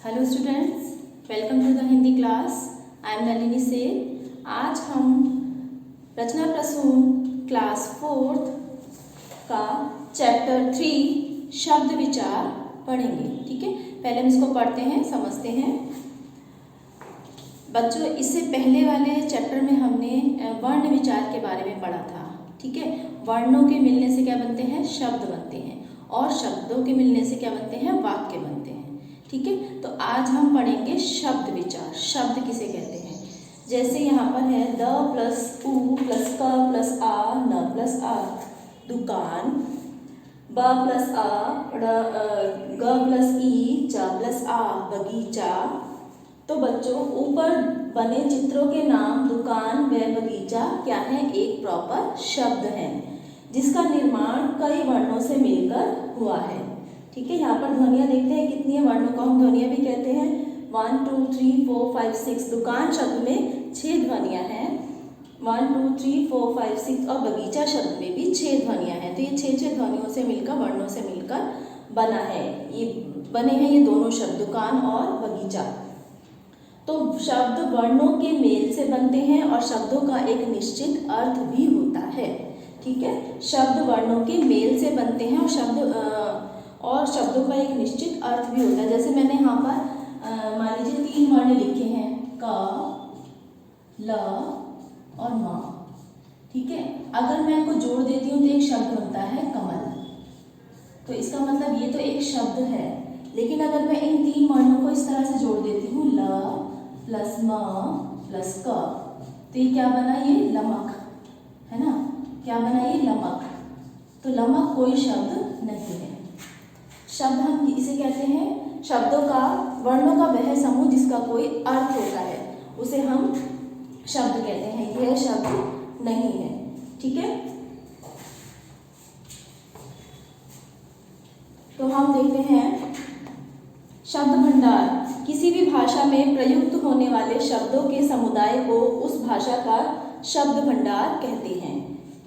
Hello students, welcome to the Hindi class. I am Nalini से। आज हम रचना प्रसून क्लास 4th का चैप्टर 3 शब्द विचार पढ़ेंगे। ठीक है, पहले हम इसको पढ़ते हैं, समझते हैं। बच्चों, इससे पहले वाले चैप्टर में हमने वर्ण विचार के बारे में पढ़ा था। ठीक है, वर्णों के मिलने से क्या बनते हैं? शब्द बनते हैं, और शब्दों के मिलने से क्या बनते हैं? वाक्य बनते हैं। ठीक है, तो आज हम पढ़ेंगे शब्द विचार। शब्द किसे कहते हैं? जैसे यहाँ पर है द प्लस उ प्लस क प्लस आ न प्लस आ, दुकान। ब प्लस आ ग प्लस ई च प्लस आ, बगीचा। तो बच्चों, ऊपर बने चित्रों के नाम दुकान व बगीचा क्या है? एक प्रॉपर शब्द है जिसका निर्माण कई वर्णों से मिलकर हुआ है। ठीक है, यहाँ पर ध्वनियाँ देखते हैं कितनी है। वर्णों को हम ध्वनियाँ भी कहते हैं। 1 2 3 4 5 6। दुकान शब्द में 6 ध्वनियाँ हैं। 1 2 3 4 5 6। और बगीचा शब्द में भी 6 ध्वनियाँ हैं। तो ये 6 ध्वनियों से मिलकर, वर्णों से मिलकर बना है। ये बने हैं ये दोनों शब्द, दुकान और बगीचा। तो शब्द वर्णों के मेल से बनते हैं और शब्दों का एक निश्चित अर्थ भी होता है। ठीक है, शब्द वर्णों के मेल से बनते हैं और शब्दों का एक निश्चित अर्थ भी होता है। जैसे मैंने यहाँ पर मान लीजिए 3 वर्ण लिखे हैं, क, ल और म। ठीक है, अगर मैं इनको जोड़ देती हूँ तो एक शब्द बनता है कमल। तो इसका मतलब ये तो एक शब्द है, लेकिन अगर मैं इन 3 वर्णों को इस तरह से जोड़ देती हूँ, ल प्लस म प्लस क, तो ये क्या बना? ये लमक है ना। क्या बना? ये लमक। तो लमक कोई शब्द नहीं है। शब्द हम इसे कहते हैं, शब्दों का, वर्णों का वह समूह जिसका कोई अर्थ होता है उसे हम शब्द कहते हैं। यह शब्द नहीं है। ठीक है, तो हम देखते हैं शब्द भंडार। किसी भी भाषा में प्रयुक्त होने वाले शब्दों के समुदाय को उस भाषा का शब्द भंडार कहते हैं।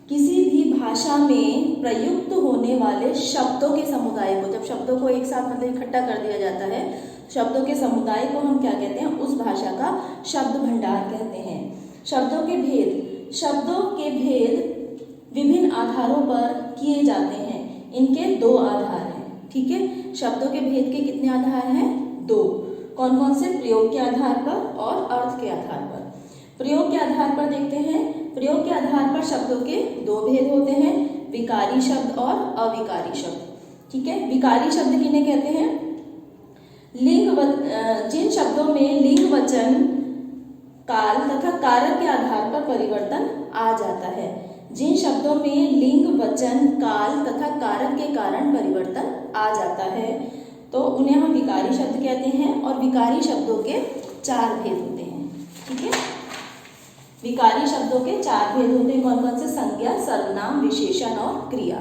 किसी भी भाषा में प्रयुक्त होने वाले शब्दों के समुदाय को, जब शब्दों को एक साथ मतलब इकट्ठा कर दिया जाता है, शब्दों के समुदाय को हम क्या कहते हैं? उस भाषा का शब्द भंडार कहते हैं। शब्दों के भेद। शब्दों के भेद विभिन्न आधारों पर किए जाते हैं। इनके 2 आधार हैं। ठीक है, शब्दों के भेद के कितने आधार हैं? 2। कौन कौन से? प्रयोग के आधार पर और अर्थ के आधार पर। प्रयोग के आधार पर देखते हैं। प्रयोग के आधार पर शब्दों के 2 भेद होते हैं, विकारी शब्द और अविकारी शब्द। ठीक है, विकारी शब्द किन्हें कहते हैं? जिन शब्दों में लिंग, वचन, काल तथा कारक के आधार पर परिवर्तन आ जाता है। जिन शब्दों में लिंग, वचन, काल तथा कारक के कारण परिवर्तन आ जाता है तो उन्हें हम विकारी शब्द कहते हैं। और विकारी शब्दों के 4 भेद होते हैं। ठीक है, विकारी शब्दों के 4 भेद होते हैं। कौन कौन से? संज्ञा, सर्वनाम, विशेषण और क्रिया।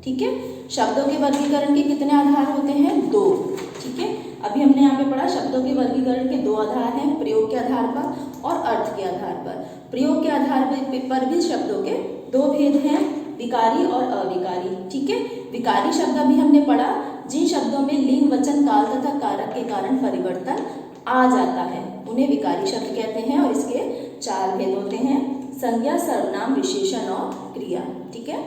ठीक है, शब्दों के वर्गीकरण के कितने आधार होते हैं? 2। ठीक है, अभी हमने यहाँ पे पढ़ा शब्दों के वर्गीकरण के 2 आधार हैं, प्रयोग के आधार पर और अर्थ के आधार पर। प्रयोग के आधार पर भी शब्दों के 2 भेद हैं, विकारी और अविकारी। ठीक है, विकारी शब्द अभी हमने पढ़ा जिन शब्दों में लिंग, वचन, काल तथा कारक के कारण परिवर्तन आ जाता है उन्हें विकारी शब्द कहते हैं। और इसके 4 भेद होते हैं, संज्ञा, सर्वनाम, विशेषण और क्रिया। ठीक है,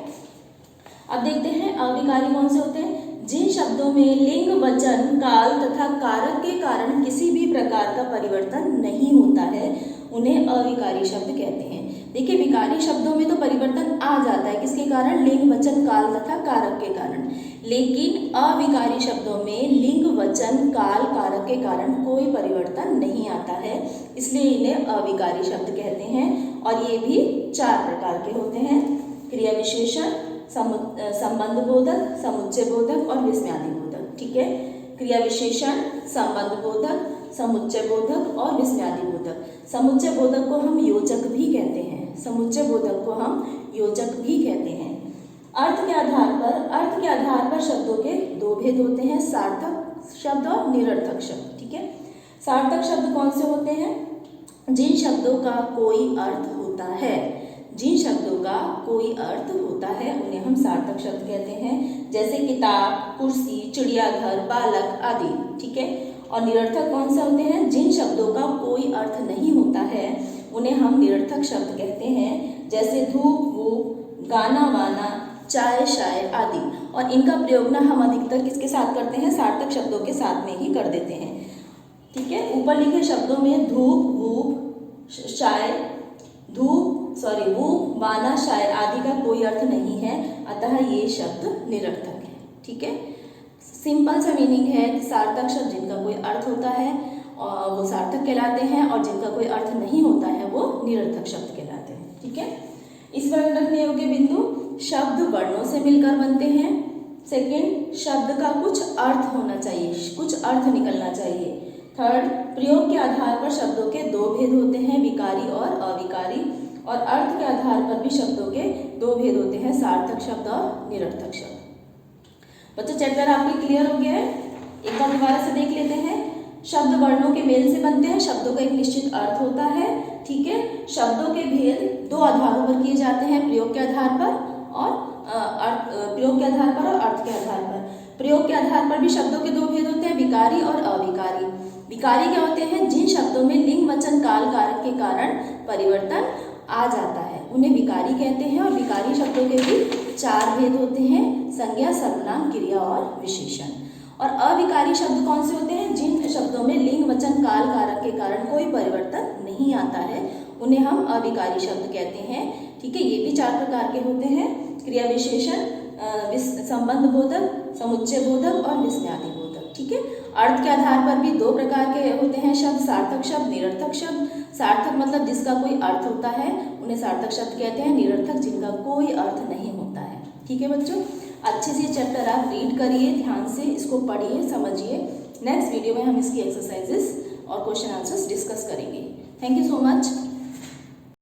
अब देखते हैं अविकारी कौन से होते हैं? जिन शब्दों में लिंग, वचन, काल तथा कारक के कारण किसी भी प्रकार का परिवर्तन नहीं होता है उन्हें अविकारी शब्द कहते हैं। देखिए, विकारी शब्दों में तो परिवर्तन आ जाता है, किसके कारण? लिंग, वचन, काल तथा कारक के कारण। लेकिन अविकारी शब्दों में लिंग, वचन, काल, कारक के कारण कोई परिवर्तन नहीं आता है, इसलिए इन्हें अविकारी शब्द कहते हैं। और ये भी 4 प्रकार के होते हैं, क्रिया विशेषण, संबंध बोधक, समुच्चय बोधक और विस्मयादि बोधक। ठीक है, क्रिया विशेषण, संबंध बोधक, समुच्चय बोधक और विस्मयादि बोधक। समुच्चय बोधक को हम योजक भी कहते हैं। समुच्चय बोधक को हम योजक भी कहते हैं। अर्थ के आधार पर शब्दों के 2 भेद होते हैं, सार्थक शब्द और निरर्थक शब्द। ठीक है, सार्थक शब्द कौन से होते हैं? जिन शब्दों का कोई अर्थ होता है। जिन शब्दों का कोई अर्थ होता है उन्हें हम सार्थक शब्द कहते हैं। जैसे किताब, कुर्सी, चिड़ियाघर, बालक आदि। ठीक है, और निरर्थक कौन से होते हैं? जिन शब्दों का कोई अर्थ नहीं होता है उन्हें हम निरर्थक शब्द कहते हैं, जैसे धूप वूप, गाना वाना, चाय शाय आदि। और इनका प्रयोग ना हम अधिकतर किसके साथ करते हैं? सार्थक शब्दों के साथ में ही कर देते हैं। ठीक है, ऊपर लिखे शब्दों में धूप वूप, शाय, वूप, वाना, शाय आदि का कोई अर्थ नहीं है, अतः ये शब्द निरर्थक है। ठीक है, सिंपल सा मीनिंग है कि सार्थक शब्द जिनका कोई अर्थ होता है और वो सार्थक कहलाते हैं, और जिनका कोई अर्थ नहीं होता है वो निरर्थक शब्द कहलाते हैं। ठीक है, इस पर रखने योग्य बिंदु, शब्द वर्णों से मिलकर बनते हैं। सेकंड, शब्द का कुछ अर्थ होना चाहिए, कुछ अर्थ निकलना चाहिए। थर्ड, प्रयोग के आधार पर शब्दों के दो भेद होते हैं, विकारी और अविकारी। और अर्थ के आधार पर भी शब्दों के दो भेद होते हैं, सार्थक शब्द और निरर्थक शब्द। बच्चों चैप्टर आपके क्लियर हो गया है? एक बार दोबारा से देख लेते हैं। शब्द वर्णों के मेल से बनते हैं, शब्दों का एक निश्चित अर्थ होता है। ठीक है, शब्दों के भेद दो आधारों पर किए जाते हैं, प्रयोग के आधार पर और प्रयोग के आधार पर और अर्थ के आधार पर। प्रयोग के आधार पर भी शब्दों के दो भेद होते हैं, विकारी और अविकारी। विकारी क्या होते हैं? जिन शब्दों में लिंग वचन काल कारक के कारण परिवर्तन आ जाता है उन्हें विकारी कहते हैं। और विकारी शब्दों के भी चार भेद होते हैं, संज्ञा, सर्वनाम, क्रिया और विशेषण। और अविकारी शब्द कौन से होते हैं? जिन शब्दों में लिंग वचन काल कारक के कारण कोई परिवर्तन नहीं आता है उन्हें हम अविकारी शब्द कहते हैं। ठीक है, ये भी चार प्रकार के होते हैं, क्रिया विशेषण, संबंध बोधक, समुच्चय बोधक और विस्मयादि बोधक। ठीक है, अर्थ के आधार पर भी दो प्रकार के होते हैं शब्द, सार्थक शब्द, निरर्थक शब्द। सार्थक मतलब जिसका कोई अर्थ होता है उन्हें सार्थक शब्द कहते हैं, निरर्थक जिनका कोई अर्थ नहीं होता है। ठीक है बच्चों, अच्छे से चैप्टर आप रीड करिए, ध्यान से इसको पढ़िए, समझिए। नेक्स्ट वीडियो में हम इसकी एक्सरसाइजेस और क्वेश्चन आंसर्स डिस्कस करेंगे। Thank you so much.